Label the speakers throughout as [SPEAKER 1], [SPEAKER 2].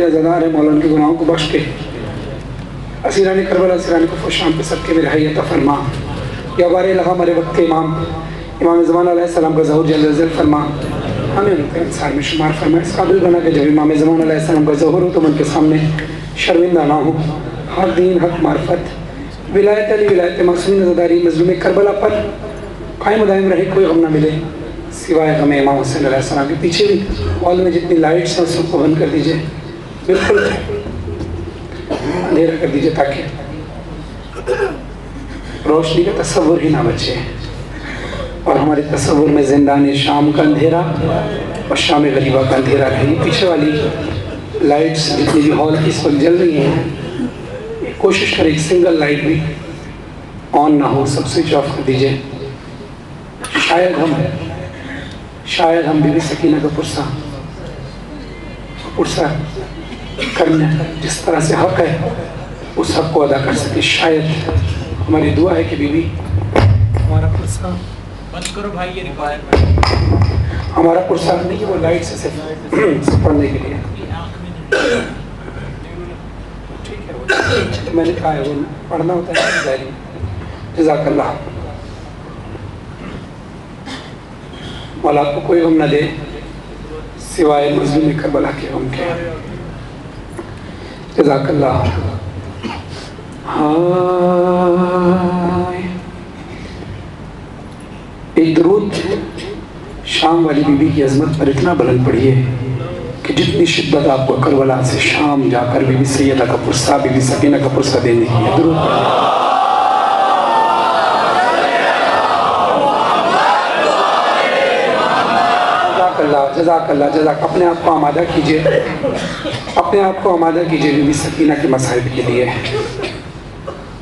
[SPEAKER 1] ज़दार है मौला उनके गुनाहों को बख्श के, असीरानी करबला असीरानी को खुशाम पे सबके में रहाई अता फरमा। या बारे लगा हमारे वक्त के इमाम ज़मान अलैहिस्सलाम का ज़हूर जल्द फरमा, हमें उनके अंसार में शुमार फरमा। इस काबिल बना के जब इमाम ज़मान अलैहिस्सलाम का ज़हूर हो तो मन के सामने शर्मिंदा ना हो। हक दीन हक मार्फत विलायत अली विलायत मासूम ज़दारी मज़लूम करबला पर कायम दायम रहे, कोई गम ना मिले सिवाय गम इमाम हुसैन अलैहिस्सलाम के। पीछे भी हॉल में जितनी लाइट्स हैं सबको बंद कर दीजिए, बिल्कुल अंधेरा कर दीजिए ताकि रोशनी का तस्वुर ही ना बचे और हमारे तस्वुर में जिंदान शाम का अंधेरा और शाम गरीबा का अंधेरा रहे। पीछे वाली लाइट्स जितनी भी हॉल की इस वक्त जल रही हैं, कोशिश करें एक सिंगल लाइट भी ऑन ना हो, सब स्विच ऑफ कर दीजिए। शायद हम बीबी सकीना का पुरसा करने जिस तरह से हक है उस हक को अदा कर सके। शायद हमारी दुआ है कि बीबी हमारा पुरसा
[SPEAKER 2] बंद करो भाई, ये रिक्वायरमेंट
[SPEAKER 1] हमारा पुरसा नहीं है, वो लाइट से सिर्फ पढ़ने के लिए ठीक है। वो मैंने कहा है वो पढ़ना होता है जारी। जज़ाकल्लाह। मौला आपको कोई गम न दे सिवाय मज़लूम करबला के गम के। जज़ाकल्लाह। हाँ, एक दरूद शाम वाली बीबी की अजमत पर इतना बुलंद पढ़िए कि जितनी शिद्दत आपको करबला से शाम जाकर बीबी सैयदा का पुरसा, बीबी सकीना का पुरसा देने की है। दरूद जज़ाकल्लाह। जज़ाक अपने आप को आमादा कीजिए, अपने आप को आमादा कीजिए बीबी सकीना के मसाइब के लिए।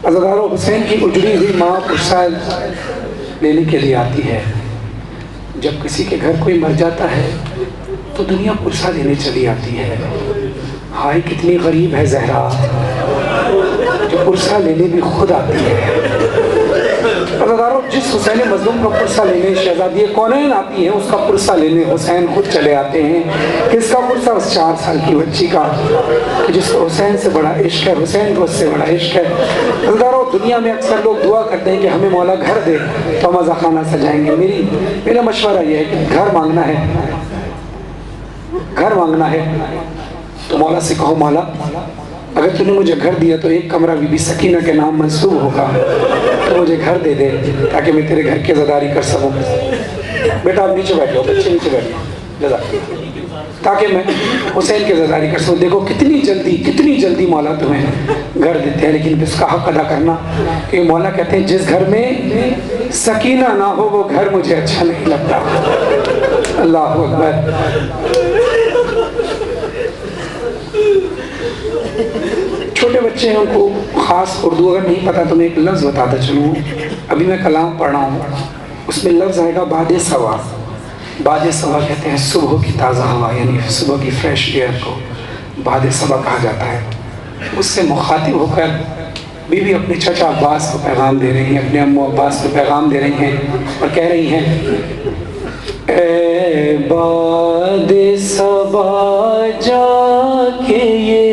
[SPEAKER 1] अज़ादारो हुसैन की उजड़ी हुई माँ पुरसा लेने के लिए आती है। जब किसी के घर कोई मर जाता है तो दुनिया पुरसा लेने चली आती है। हाय कितनी गरीब है ज़हरा जो पुरसा लेने भी खुद आती है। अज़ादारो जिस हुसैन मज़लूम का पुरसा लेने शहज़ादी कौनैन आती है उसका पुरसा लेने हुसैन खुद चले आते हैं। किसका पुरसा? उस 4 साल की बच्ची का कि जिसको हुसैन से बड़ा इश्क है, हुसैन को उससे बड़ा इश्क है। अज़ादारो दुनिया में अक्सर लोग दुआ करते हैं कि हमें मौला घर दे तो हम अज़ाखाना सजाएंगे। मेरा मशवरा यह है कि घर मांगना है तो मौला से कहो मौला अगर तूने मुझे घर दिया तो एक कमरा बीबी सकीना के नाम मंसूब होगा, तो मुझे घर दे दे ताकि मैं तेरे घर की ज़दारी कर सकूं। बेटा आप नीचे बैठो, बच्चे नीचे बैठो, ताकि मैं हुसैन की ज़दारी कर सकूं। देखो कितनी जल्दी मौला तुम्हें घर देते हैं, लेकिन इसका हक अदा करना। कि मौला कहते हैं जिस घर में सकीना ना हो वो घर मुझे अच्छा नहीं लगता। अल्लाहु अकबर। छोटे बच्चे हैं उनको ख़ास उर्दू अगर नहीं पता तो मैं एक लफ्ज़ बताता चलूँ। अभी मैं कलाम पढ़ रहा हूँ, उसमें लफ्ज़ आएगा बादे सवा। बादे सवा कहते हैं सुबह की ताज़ा हवा, यानी सुबह की फ्रेश एयर को बादे सवा कहा जाता है। उससे मुखातिब होकर बीवी अपने चचा अब्बास को पैगाम दे रही हैं, अपने अम्मू अब्बास को पैगाम दे रही हैं और कह रही हैं ए बादे सवा जाके ये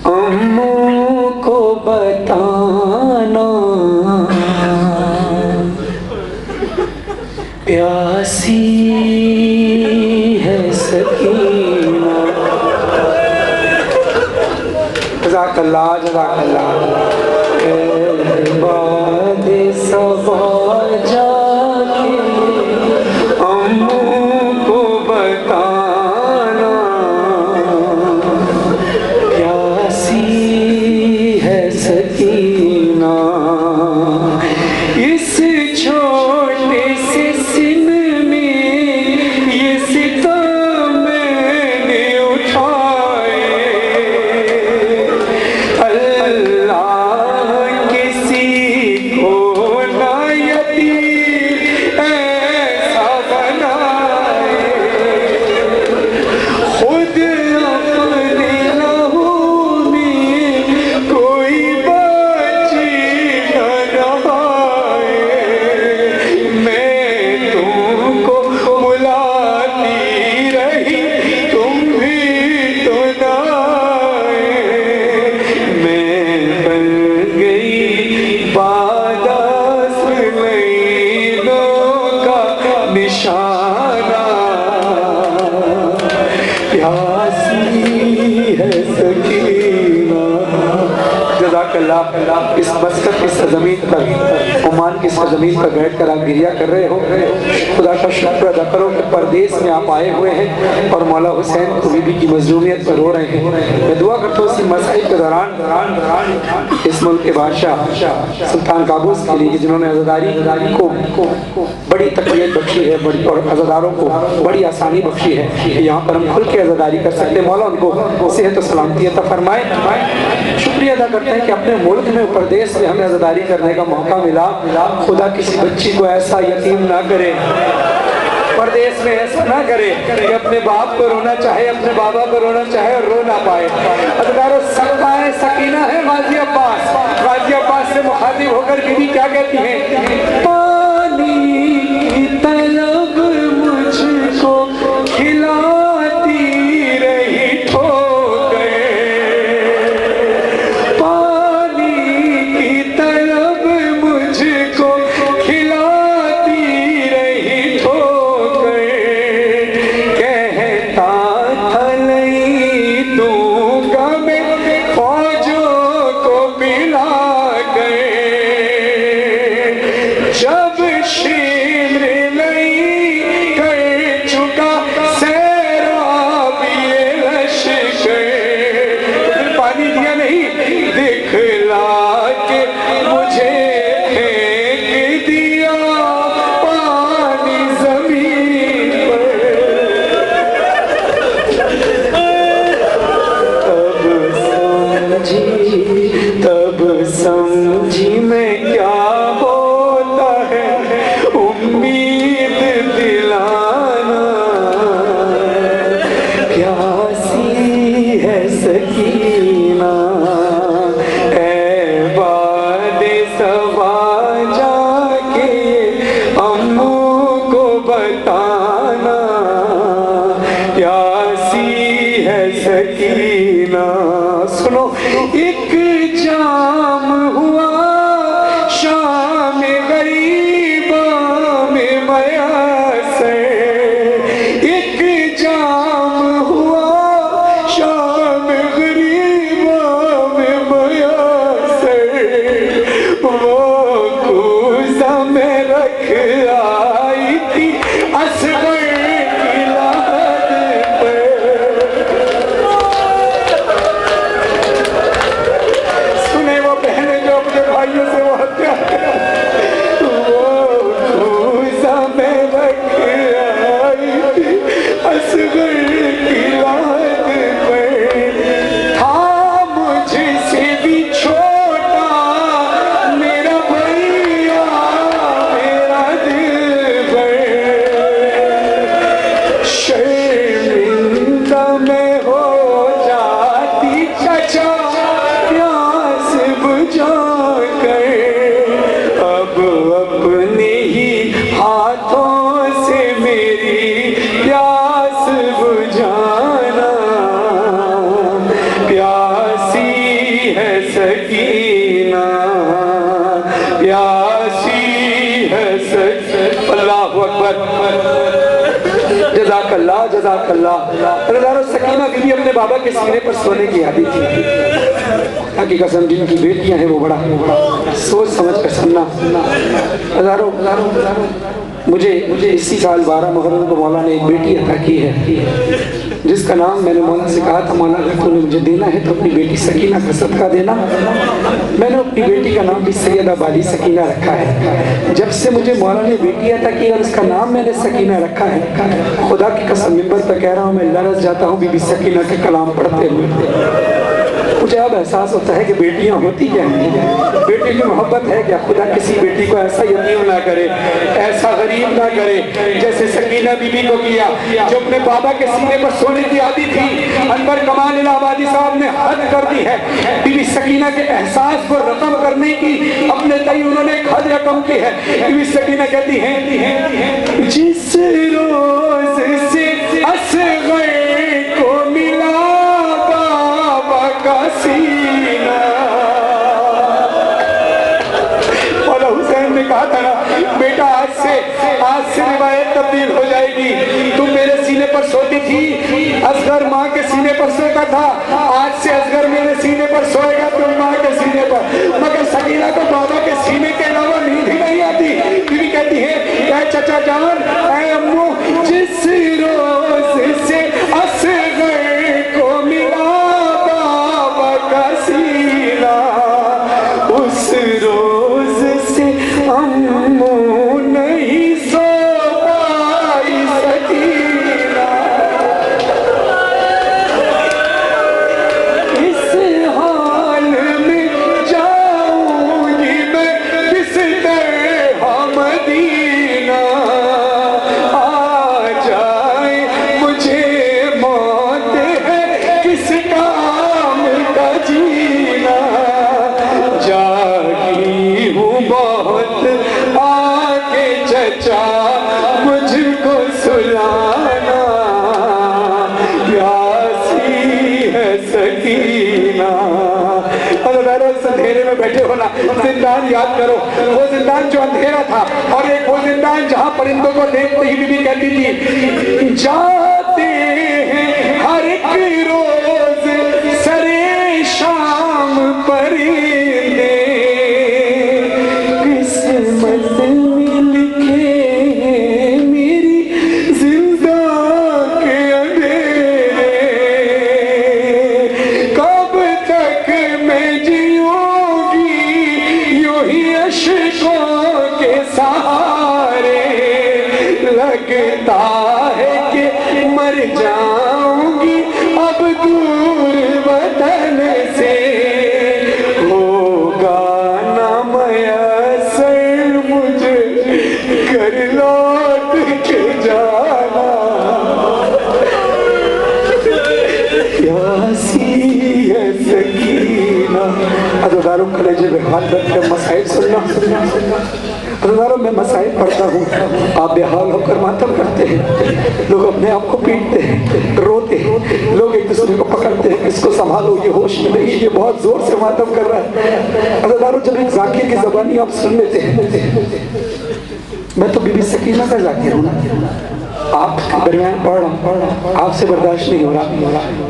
[SPEAKER 1] अम्मू को बताना प्यासी है सकीना। जज़ाकल्लाह जज़ाकल्लाह। बादे सवा जाके अम्मू को बताना सकीना। इस छोटे से सिन में ये सितम मैंने उठाए, अल्लाह किसी को ना यतीम जज़ाकल्लाह। इस मस्कत की सरजमीन पर, ओमान की सरजमीन पर बैठ कर आप गिरिया कर रहे हो। खुदा का शुक्र अदा करो कि परदेश में आप आए हुए हैं और मौला हुसैन को बीबी की मजलूमियत पर रो रहे हैं। मैं दुआ करता हूँ इसी मसाइब के दौरान इस मुल्क के बादशाह सुल्तान काबूस के लिए, जिन्होंने अज़ादारी को बड़ी तकवीत बख्शी है, बड़ी और अज़ादारों को बड़ी आसानी बख्शी है कि यहाँ पर हम खुल के अज़ादारी कर सकते हैं। मौला उनको सेहत और सलामती अता फरमाए। शुक्रिया अदा करते हैं कि अपने मुल्क में परदेश में हमें अज़ादारी करने का मौका मिला। खुदा किसी बच्ची को ऐसा यतीम ना करे, परदेश में ऐसा ना करे कि अपने बाप को रोना चाहे, अपने बाबा को रोना चाहे और रो ना पाए। अज़ादारों सबका है, सकीना है गाजी अब्बास से मुखातिब होकर बीबी क्या कहती है? पानी की तलब मुझको खिलाती रही ठोकर, पानी की तलब मुझको खिलाती रही ठोकर, कहता था नहीं दूंगा मैं फौजों को पिला कर, जब शिमर नहीं कर चुका सैराबी लश्कर, पानी दिया नहीं, दिखला के मुझे फेंक दिया पानी जमीन पर। तब समझी मैं क्या होता है उम्मीद दिलाना, प्यासी है सकीना ऐ बादे सवा जाके अम्मू को बताना, प्यासी है सकीना। सुनो, एक जाम हुआ शाम गरीबा में मयासर, एक जाम हुआ शाम गरीबा में मयासर, वो कूज़ा में रख आई थी असगर की लाहद पर। सुने वो बहनें जो अपने भाइयों से वो हत्या करें, वो कूज़ा में रख आई थी असगर की लाहद पर। था मुझसे भी छोटा मेरा भैया मेरा दिलबर, शर्मिंदा में हो जाती चचा प्यास बुझा कर, अब अपने ही हाथों से मेरी प्यास बुझाना, प्यासी है सकीना, प्यासी है सकीना। अल्लाहु अकबर, जज़ाकल्लाह जज़ाकल्लाह। अल्लाह सकीना बीवी अपने बाबा के सीने पर सोने की आदत थी। की कसम जिनकी बेटियां हैं वो बड़ा सोच समझ कर सुनना। हजारों मुझे इसी साल 12 मुहर्रम को मौला ने एक बेटी अता की है, जिसका नाम मैंने मौला से कहा था, मौला अगर तूने मुझे देना है तो अपनी बेटी सकीना का सदका देना। मैंने अपनी बेटी का नाम भी सैयदा बाली सकीना रखा है। जब से मुझे मौला ने बेटी अता की और उसका नाम मैंने सकीना रखा है, खुदा की कसम मिंबर पर कह रहा हूँ, मैं लरज़ जाता हूँ बीबी सकीना के कलाम पढ़ते हुए। मुझे अब एहसास होता है कि बेटियां होती क्या हैं, बेटी की मोहब्बत है क्या। खुदा किसी बेटी को ऐसा यतीम ना करे, ऐसा गरीब ना करे जैसे सकीना बीबी को किया, जो अपने बाबा के सीने पर सोने की आदि थी। अनवर कमाल इलाहाबादी साहब ने हद कर दी है बीबी सकीना के एहसास को रकम करने की, अपने तय उन्होंने एक हद रकम की है। बीबी सकीना कहती है, जिस रोज से असग़र को मिला का सीना, मौला हुसैन ने कहा था ना, बेटा आज से रिवायत तब्दील हो जाएगी, तुम मेरे सीने पर सोती थी, असगर माँ के सीने पर सोता था। आज से असगर मेरे सीने पर सोएगा, तुम माँ के सीने पर। मगर सकीना को बाबा के सीने के अलावा नींद ही नहीं आती। बीवी कहती है, ऐ चचा जान, ऐ अम्मू, जिस रोज से असगर को मिला बाबा का सीना, उस रोज से अम्मू नहीं सो पाई सकीना। इस हाल में जाऊंगी मैं किस तरह मदीना, आ जाए मुझे मौत है किस काम का जीना। जागी हूँ बहुत आके चचा मुझको सुलाना, प्यासी है सकीना। उस अंधेरे में बैठे हो ना, जिंदान याद करो, वो जिंदान जो अंधेरा था, और एक वो जिंदान जहां परिंदों को देखते ही बीबी कहती थी, जाते हैं हर एक रोज सरे शाम परिंदे, किस्मत में लिखे हैं मेरी जिंदा के अंधेरे, कब तक मैं जीऊंगी यूं ही अश्कों के सहारे, लगता है कि मर जाऊंगी अब दूर वतन से, होगा ना मयसर मुझे घर लौट के जाना, प्यासी है सकीना। अज़ादारों कलेजे में हाथ रख कर मसाइल सुनना। अज़ादारों मैं मसाइल पढ़ता हूँ, आप बेहाल होकर मातम करते हैं, लोग अपने आप को पीटते हैं, रोते हैं, लोग एक दूसरे को पकड़ते हैं, इसको संभालो, ये होश में नहीं, ये बहुत जोर से मातम कर रहा है। अज़ादारों जब एक जाकिर की ज़बानी आप सुन लेते हैं, मैं तो बीबी सकीना का जाकिर हूँ ना, आपके दरमियान पढ़ रहा हूँ, आपसे बर्दाश्त नहीं हो रहा।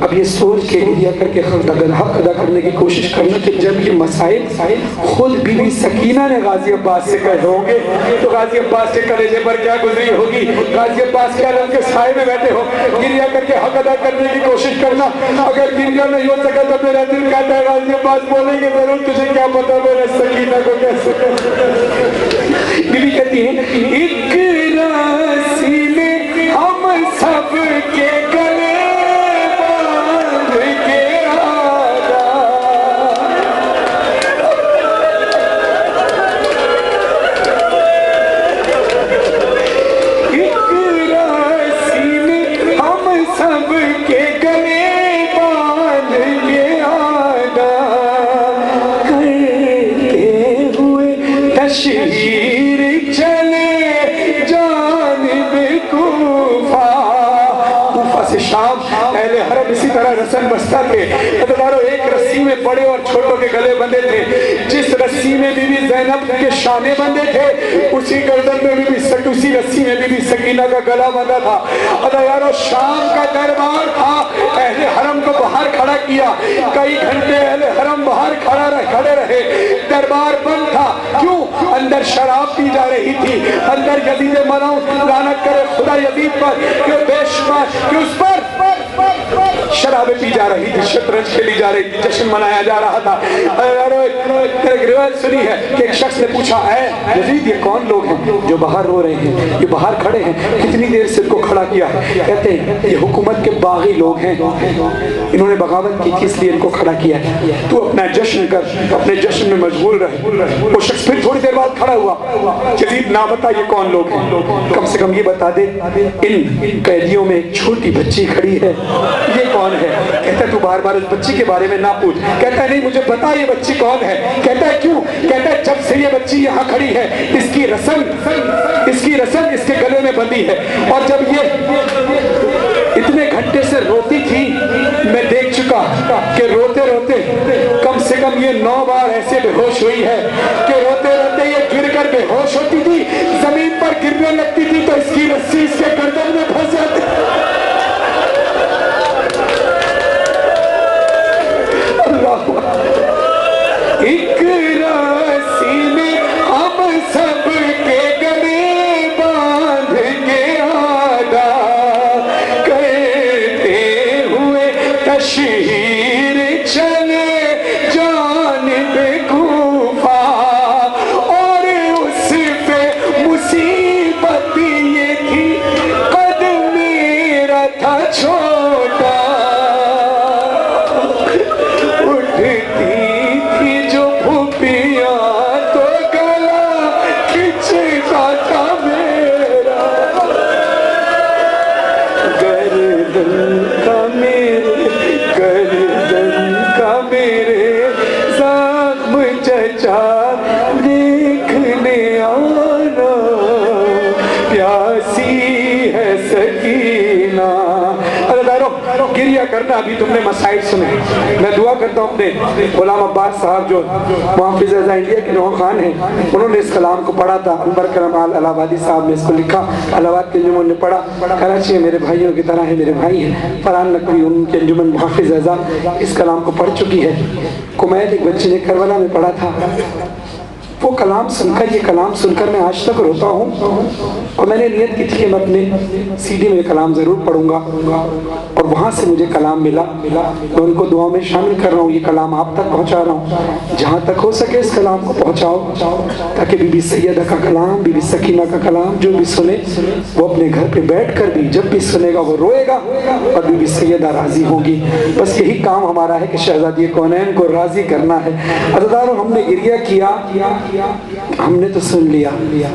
[SPEAKER 1] अब ये सोच के लिया करके हक अदा करने की कोशिश करना कि जब ये मसाइल खुद बीबी सकीना ने गाजी अब्बास से कहे होंगे तो गाजी अब्बास के कलेजे पर क्या गुजरी होगी। गाजी अब्बास के आलम के साए में बैठे हो, गिरिया करके हक अदा करने की कोशिश करना। अगर गिरिया नहीं हो सका तो मेरा दिल कहता है गाजी अब्बास बोलेंगे जरूर, तुझे क्या पता मेरे सकीना को कैसे। बीबी कहती है, एक रासी में हम सब के गले बांध के आदा, एक रासी में हम सब के गले बांध के आदा, करते हुए तशहीर चले जानिब कूफा। कूफा से शाम अहले हरम इसी तरह रसन बस्ता थे। एक रस्सी में बड़े और छोटों के गले बंधे थे। जिस रस्सी में बीबी ज़ैनब के शाने बंधे थे, उसी गर्दन में उसी रस्सी में बीबी सकीना का गला बंधा था। यारो शाम का दरबार था, अहले हरम को बाहर खड़ा किया, कई घंटे अहले हरम बाहर खड़े रहे, दरबार बंद था। क्यों? अंदर शराब पी जा रही थी, अंदर यजीद मनाओ लानत करे खुदा यजीद पर, क्यों बेशुमार, क्यों उस पर शराबें पी जा रही थी, शतरंज खेली जा रही थी, जश्न मनाया जा रहा था। एक रिवायत सुनी है कि एक शख्स ने पूछा, ऐ यजीद ये कौन लोग हैं जो बाहर रो रहे हैं, ये बाहर खड़े हैं, कितनी देर से इनको खड़ा किया है? कहते हैं ये हुकूमत के बागी लोग हैं, इन्होंने बगावत की थी इसलिए इनको खड़ा किया है, तू अपना जश्न कर, अपने जश्न में मशगूल रहे। वो शख्स फिर थोड़ी देर बाद खड़ा हुआ, यजीद ना बता ये कौन लोग हैं, कम से कम ये बता दे इन कैदियों में एक छोटी बच्ची खड़ी है, ये कौन है? कहता है तू बार बार इस बच्ची के बारे में ना पूछ। कहता है नहीं मुझे बता ये बच्ची कौन है। कहता है क्यों? कहता है जब से ये बच्ची यहाँ खड़ी है इसकी रस्म इसके गले में बंधी है, और जब ये इतने घंटे से रोती थी मैं देख चुका कि रोते रोते कम से कम ये 9 बार ऐसे बेहोश हुई है कि रोते रोते ये गिर कर बेहोश होती थी, जमीन पर गिरने लगती थी तो इसकी रस्सी इसके गर्दन में फंस जाती। शमशीर चले जानिब कूफा और उस पे मुसीबत ये थी कद मेरा था छोटा। उठती थी जो भूपिया तो गला खिंचता था मेरा। गर्दन का मेरे ज़ख्म चचा देखने आना, प्यासी है सकीना। अरे दारो गिरिया करना, अभी तुमने मसाइल सुने। मैं दुआ करता हूँ अपने गुलाम अब्बास साहब जो मुहफ़िज़ इंडिया के नौखान खान हैं, उन्होंने इस कलाम को पढ़ा था। अनवर करम अलाहाबादी साहब ने इसको लिखा, इलाहाबाद के अंजुमन ने पढ़ा। कराची में मेरे भाइयों की तरह है, मेरे भाई हैं। फरहान नकवी उनके अंजुमन मुहफ़िज़ इस कलाम को पढ़ चुकी है। कुमैत एक बच्चे ने करबला में पढ़ा था। वो कलाम सुनकर, ये कलाम सुनकर मैं आज तक रोता हूँ। और मैंने नियत की थी कि मैं अपने सीडी में कलाम ज़रूर पढ़ूंगा, और वहाँ से मुझे कलाम मिला। मैं उनको दुआ में शामिल कर रहा हूँ। ये कलाम आप तक पहुँचा रहा हूँ। जहाँ तक हो सके इस कलाम को पहुँचाओ, ताकि बीबी सैयदा का कलाम, बीबी सकीना का कलाम जो भी सुने वो अपने घर पे बैठ कर भी जब भी सुनेगा वो रोएगा और बीबी सैयदा राज़ी होगी। बस यही काम हमारा है कि शहज़ादी कौनैन को राज़ी करना है। अज़ादारों, हमने गिरिया किया, हमने तो सुन लिया।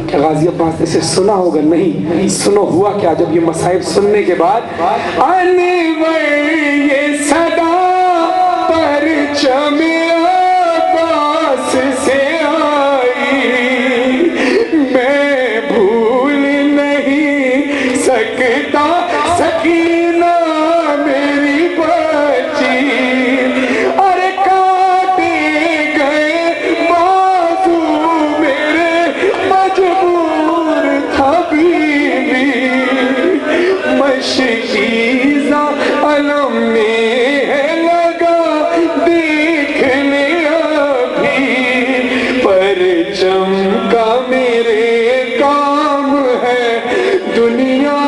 [SPEAKER 1] क्या गाजी अब्बास ने सिर्फ सुना होगा? नहीं, सुनो हुआ क्या। जब ये मसाइब सुनने के बाद अनवर ये सदा परचम अब्बास से आई, मैं भूल नहीं सकता सकीना मेरी बच्ची। अरे काटे गए बाजू मेरे, मजबूर था बीवी, मशकीज़ा अलम में है लगा देखने अभी, परचम का मेरे काम है दुनिया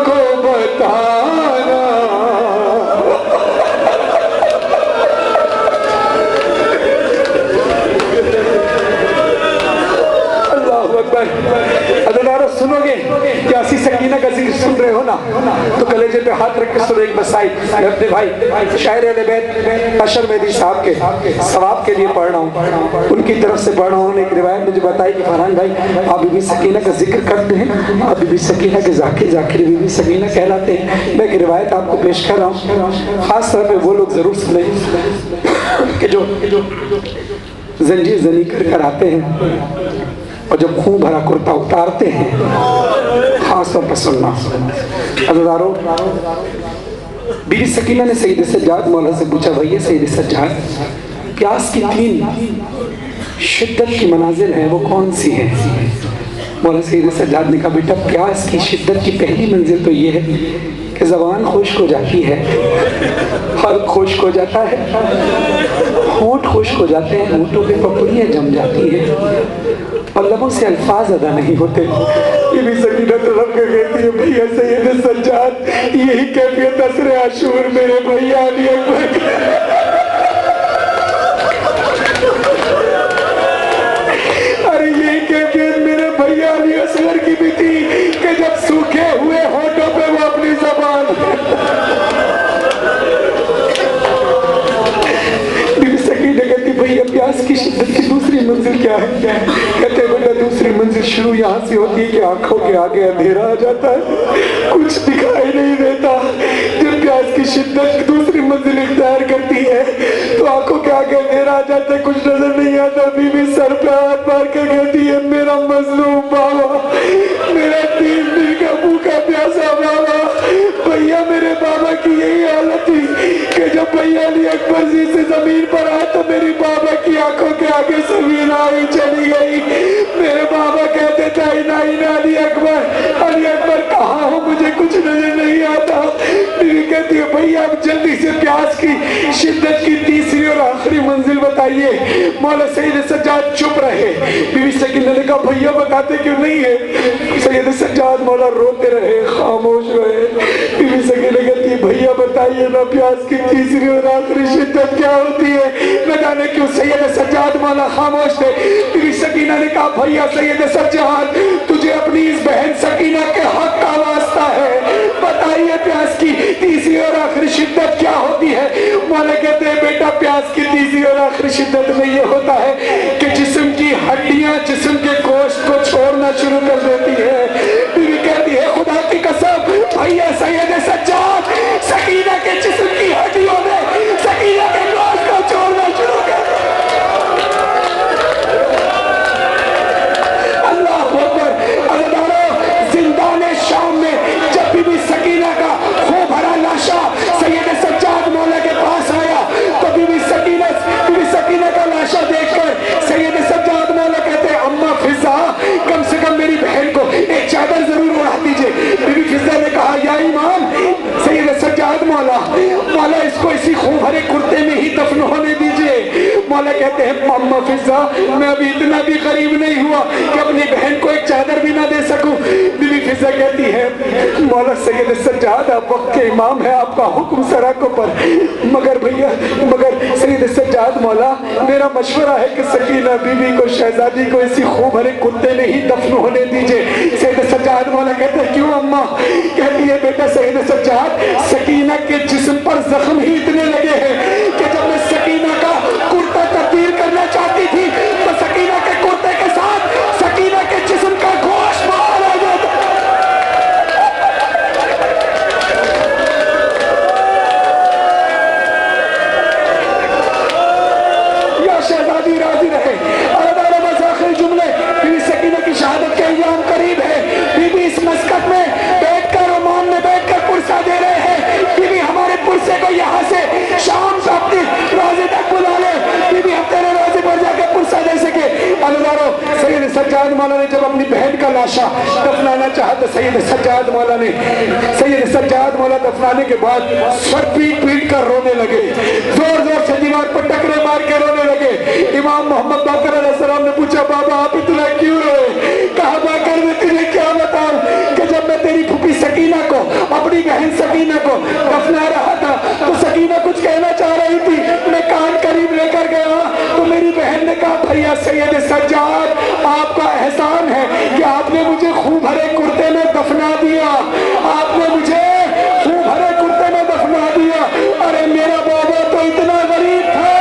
[SPEAKER 1] को बताना। अल्लाहु अकबर। अज़ादारों, सुनोगे क्या सी सकीना का जिक्र सुन रहे हो ना, तो कलेजे पे हाथ रख के सुनो। एक मसाइल मैं अपने भाई शायर अहले बैत अशर मेहदी साहब के सवाब के लिए पढ़ रहा हूँ, उनकी तरफ से पढ़ रहा हूँ। उन्होंने एक रिवायत मुझे बताई कि फरहान भाई, आप बीबी सकीना का जिक्र करते हैं, आप बीबी सकीना के जाकिर बीबी सकीना कहलाते हैं। मैं एक रिवायत आपको पेश कर रहा हूँ। खास तौर पे वो लोग ज़रूर सुने कि जो जंजीर जनी कर आते हैं और जब खून भरा कुर्ता उतारते हैं, खास तौर पर सुनना। अज़ादारों, बीबी सकीना ने सैयद सज्जाद मौला से पूछा, भैया सैयद सज्जाद, प्यास की 3 शिद्दत की मनाजिल है, वो कौन सी है? मौला सैयद सज्जाद ने कहा, बेटा प्यास की शिद्दत की पहली मंजिल तो ये है कि ज़बान खुश्क हो जाती है, हल्क खुश्क हो जाता है, होंठ खुश्क हो जाते हैं, होंठों पे पपड़ियाँ जम जाती है और लबों से अल्फाज अदा नहीं होते। ये भी सकीना तरफ के कहती है, भैया सैयद सज्जाद, यही कैफियत असर आशूर मेरे भैया अली अकबर। अरे यही कैफियत मेरे भैया अली असगर की भी थी कि जब सूखे हुए होठों पे वो अपनी ज़बान भैया प्यास की शिद्दत की दूसरी मंजिल क्या है? कहते बेटा दूसरी मंजिल शुरू यहाँ से होती है कि आंखों के आगे अंधेरा आ जाता है, कुछ दिखाई नहीं देता। जब प्यास की शिद्दत दूसरी मंजिल इख्तियार करती है तो आंखों के आगे अंधेरा आ जाता है, कुछ नजर नहीं आता। बीवी सर पे हाथ मार के कहती है, मेरा मजलूम बाबा, मेरा 3 दिन का भूखा प्यासा बाबा। भैया मेरे बाबा की यही हालत थी कि जब भैया अली अकबर जी से जमीन पर आए तो मेरी बाबा की आंखों के आगे से वीणा ही चली गई। मेरे बाबा कहते थे, अली अकबर कहाँ हो, मुझे कुछ नजर नहीं आता। बीवी कहती कहती है भैया अब जल्दी से प्यास की शिद्दत की तीसरी और आखिरी मंजिल बताइए। मौला सैयद सज्जाद चुप रहे। बीवी सकीना ने कहा भैया बताते क्यों नहीं है? सैयद सज्जाद मौला रोते रहे, खामोश रहे। बीवी सकीना कहती है भैया बताइए ना प्यास की तीसरी और आखिरी शिद्दत क्या होती है? न जाने क्यों सैयद सज्जाद मौला खामोश थे। बीवी सकीना ने कहा भैया सैयद सज्जाद तुझे अपनी इस बहन सकीना के हक का वास्ता है, बताइए प्यास की तीसरी और आखिरी शिद्दत क्या होती है? मौला कहते हैं बेटा प्यास की तीसरी और आखिरी शिद्दत में ये होता है कि जिस्म की हड्डियां जिस्म के गोश्त को छोड़ना शुरू कर देती है। बीवी कहती है खुदा की कसम भैया सैयद सज्जाद सकीना के जिस्म की हड्डियों ने सकीना के गोश्त को छोड़ना शुरू कर दिया। अल्लाह अकबर। जिंदान शाम में जब बीबी सकीना का खूब भरा लाशा सैयद सज्जाद मौला के पास आया तो बीबी सकीना का लाशा देखकर सैयद सज्जाद मौला कहते हैं अम्मा फिजा कम से कम मेरी बहन को एक चादर जरूर उड़ा दीजिए। बीबी फिजा ने कहा या इमाम सैयद सज्जाद मौला इसको इसी खूब भरे कुर्ते में ही दफन होने दीजिए। मौला कहते हैं अम्मा फिजा मैं अभी इतना भी गरीब नहीं हुआ कि अपनी बहन को एक चादर भी ना दे सकूं। बीबी फिजा कहती है मौला सैयद सज्जाद आप वक्त के इमाम है, आपका हुक्म सराकों पर, मगर सैयद सज्जाद मौला मेरा मशवरा है कि सकीना बीबी को शहजादी को इसी खूब भरे कुत्ते में ही दफन होने दीजिए। सैयद सज्जाद मौला कहते हैं क्यों अम्मा? कहती है बेटा सैयद सज्जाद सकीना के जिस्म पर जख्म ही इतने लगे हैं कि जब मैं सकीना का कुर्ता तब्दील करना चाहती थी तो सकीना के कुर्ते के साथ सकीना के जिस्म का गोश्त बाहर आ जाता। या शहजादी राजी रहे। आखिरी जुमले बीबी सकीना की शहादत के अय्याम करीब है। बीबी इस मस्कत में बैठकर ओमान में बैठकर पुरसा दे रहे हैं। बीबी हमारे पुरसे को यहाँ से शाम से अपनी रोजे तक बुला ले, बीबी हम तेरे रोजे पर जाकर पुरसा दे सके। अल्लाह सैयद सज्जाद मौला ने जब अपनी बहन का लाशा दफनाना चाहा तो सैयद सज्जाद मौला दफनाने के बाद सर पीट कर रोने लगे, जोर से दीवार पर टकरे मार के रोने लगे। इमाम मोहम्मद बाकर अलैहिस्सलाम ने पूछा बाबा आप इतना क्यों रोए? कहा बाकर मैं तुझे क्या बताऊं कि जब मैं तेरी फूफी सकीना को अपनी बहन सकीना को दफना रहा था तो सकीना कुछ कहना चाह रही थी, मैं कान करीब लेकर गया तो मेरी बहन ने कहा भैया सैयद सज्जाद आपका एहसान है कि आपने मुझे खूब भरे कुर्ते में दफना दिया, आपने मुझे खूब भरे कुर्ते में दफना दिया। अरे मेरा बाबा तो इतना गरीब था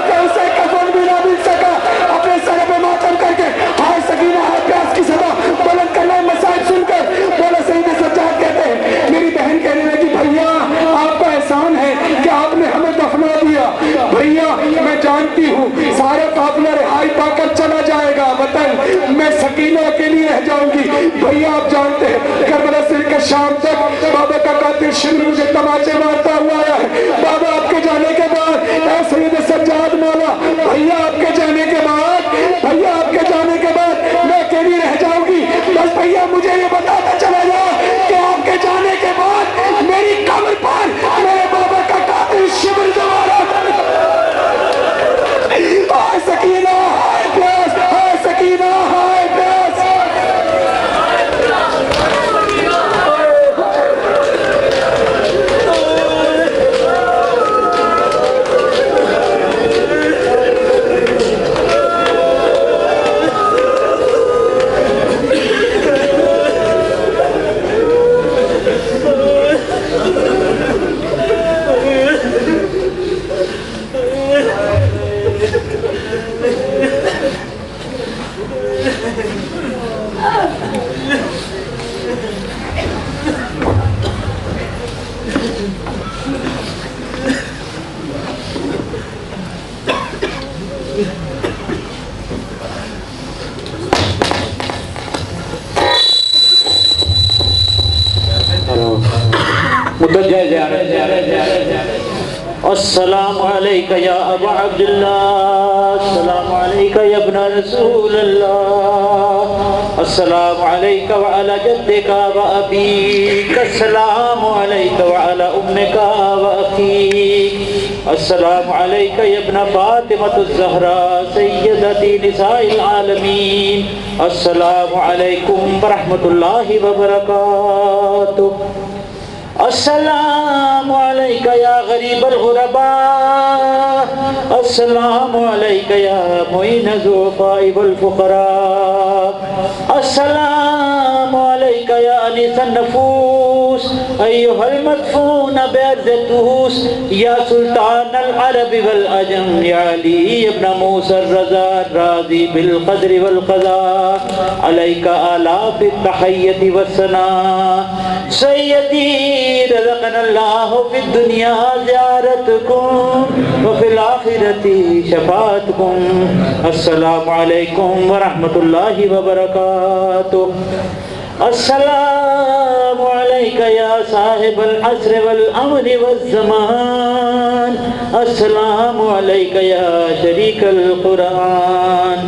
[SPEAKER 1] कि उसे कफन भी ना मिल सका। अपने सर पे मातम करके हाय सकीना हाय प्यास की सदा बुलंद करना मसाइब सुनकर बोला सैयद सज्जाद कहते हैं मेरी बहन कहने लगी भैया आपका एहसान है कि आपने हमें दफना दिया। भैया मैं जानती हूँ सारा काफिला रिहाई पाकर चला जाएगा वतन, मैं सकीना अकेली रह जाऊंगी। भैया आप जानते हैं करबला से लेकर शाम तक बाबा का कातिल शिमर मुझे तमाचे मारता हुआ आया है। बाबा आपके जाने के बाद सैयद सज्जाद मौला भैया आपके जाने के बाद मैं अकेली रह जाऊंगी। बस भैया मुझे ये बताता चला जाओ कि आपके जाने के बाद मेरी कब्र पर मेरे बाबा का कातिल शिमर दोबारा हाय सकीना हाय प्यास, हाय सकीना हाय प्यास।
[SPEAKER 3] अस्सलामु अलैका या अबा अब्दुल्लाह, अस्सलामु अलैका या इब्न रसूल अल्लाह। अस्सलामु अलैका व अला जद्दिका व अबीक, अस्सलामु अलैका व अला उम्मिका व अखीक, अस्सलामु अलैका या इब्न फातिमतुज़ ज़हरा सय्यदती निसाइल आलमीन, अस्सलामु अलैकुम व रहमतुल्लाहि व बरकातुहू। अस्सलामु अलैका या गरीबल गुरबा, अस्सलामु अलैका या मुईन ज़ुफ़ाइ वल फ़ुक़रा, अस्सलामु अलैका या अनीसन नफूस, अय्युहल मदफून बिअर्ज़ तूस, या सुल्तान अल अरब वल अजम, या अली इब्न मूसा रज़ा राज़ी बिल क़द्र वल क़ज़ा, अलैका आलाफ़ तहय्यति वस्सना, सय्यदी रज़क़नल्लाहु फ़िद दुनिया ज़ियारतकुम व फ़िल आख़िरति शफ़ाअतकुम। अस्सलामु अलैकुम व रहमतुल्लाहि व बरकातुहू। अस्सलामु अलैका या साहिबल अस्र वल अम्र वज़्ज़मान, अस्सलामु अलैका या शरीकल कुरान,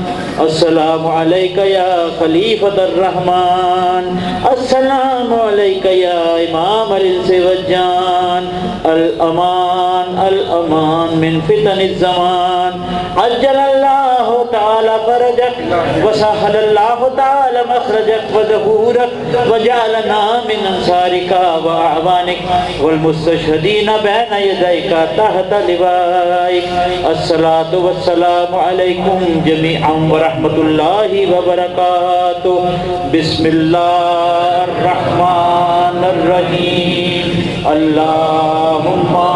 [SPEAKER 3] अस्सलामु अलैका या खलीफतर रहमान, अस्सलामु अलैका या इमाम अल इंस वज्जान, अल अमान मिन फितनिज़ ज़मान, अज्जलल्लाहु तआला फरजक व सहलल्लाहु तआला मखरजक व ज़हूरक व जअलना मिन अंसारिका व अअवानिक वल मुस्तशहीदीन बैन यदैका तहत लिवाइक। अस्सलातु वस्सलामु अलैकुम जमीअन व रहमतुल्लाहि व बरकातुहू। बिस्मिल्लाहिर रहमानिर रहीम। अल्लाहुम्मा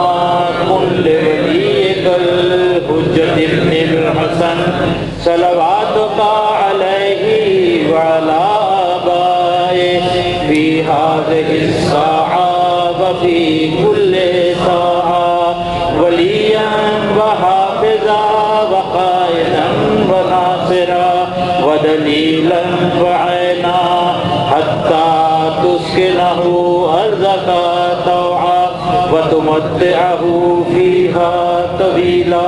[SPEAKER 3] कुन लिवलियिकल हुज्जत इब्निल हसन सलवातुका अलैहि व अला आबाए फी हाज़िहि स्साअ व फी कुल्लि साअ वलिय्यन व हाफ़िज़ा व क़ाइदन व नासिरा व दलीलन व ऐना हत्ता तुस्किनहु अर्ज़का तौआ व तुमत्तिअहु फ़ीहा तवीला।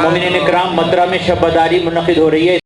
[SPEAKER 3] मोमिनीन इकराम, मदरा में शब बदारी मुनक़िद हो रही है।